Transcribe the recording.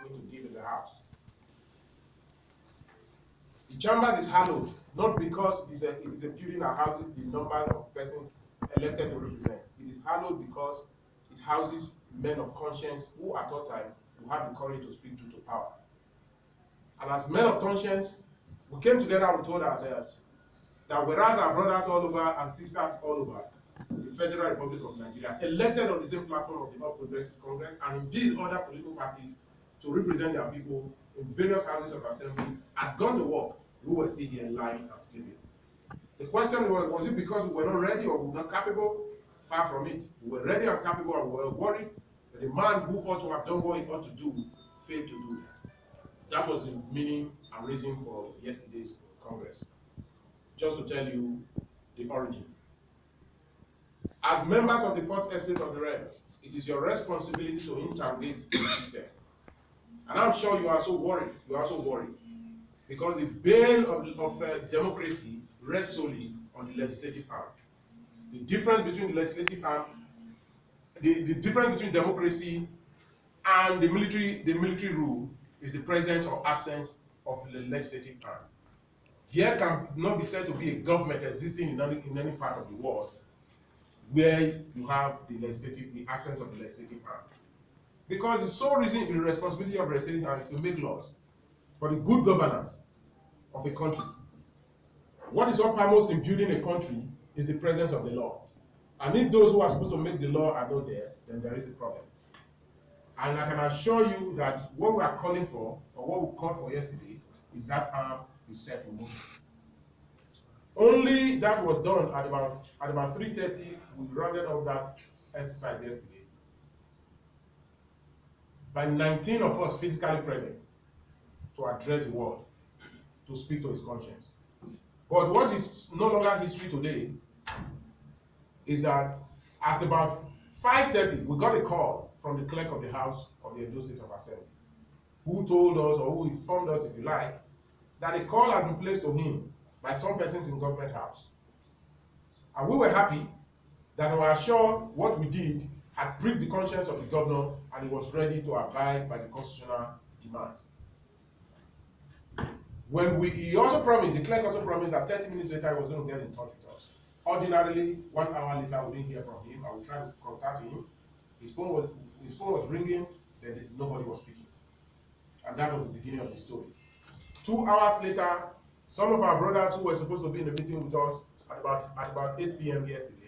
going to give in the House. The chambers is hallowed, not because it is a building that houses the number of persons elected to represent. It is hallowed because it houses men of conscience who at all time will have the courage to speak truth to power. And as men of conscience, we came together and told ourselves that whereas our brothers all over and sisters all over the Federal Republic of Nigeria elected on the same platform of the All Progressive Congress and indeed other political parties to represent their people in various houses of assembly had gone to work, we were still here lying and sleeping. The question was it because we were not ready or we were not capable? Far from it. We were ready and capable and we were worried that the man who ought to have done what he ought to do failed to do that. That was the meaning and reason for yesterday's Congress. Just to tell you the origin. As members of the Fourth Estate of the Realm, it is your responsibility to interrogate the system. And I'm sure you are so worried. You are so worried. Because the bane of democracy rests solely on the legislative arm. The difference between the legislative arm, the difference between democracy and the military rule is the presence or absence of the legislative arm. There can not be said to be a government existing in any part of the world where you have the absence of the legislative arm. Because the sole reason, the responsibility of the legislative arm is to make laws for the good governance of a country. What is uppermost in building a country is the presence of the law. And if those who are supposed to make the law are not there, then there is a problem. And I can assure you that what we are calling for, or what we called for yesterday, is that arm is set in motion. Only that was done at about 3:30. We rounded up that exercise yesterday. By 19 of us physically present to address the world, to speak to his conscience. But what is no longer history today is that at about 5:30, we got a call from the clerk of the House of the Edo State of Assembly, who told us, or who informed us, if you like, that a call had been placed to him by some persons in government house. And we were happy that we were sure what we did had pricked the conscience of the governor and he was ready to abide by the constitutional demands. He also promised, the clerk also promised that 30 minutes later he was going to get in touch with us. Ordinarily, 1 hour later we didn't hear from him. I would try to contact him. His phone was ringing, then nobody was speaking. And that was the beginning of the story. 2 hours later, some of our brothers who were supposed to be in the meeting with us at about 8 p.m. yesterday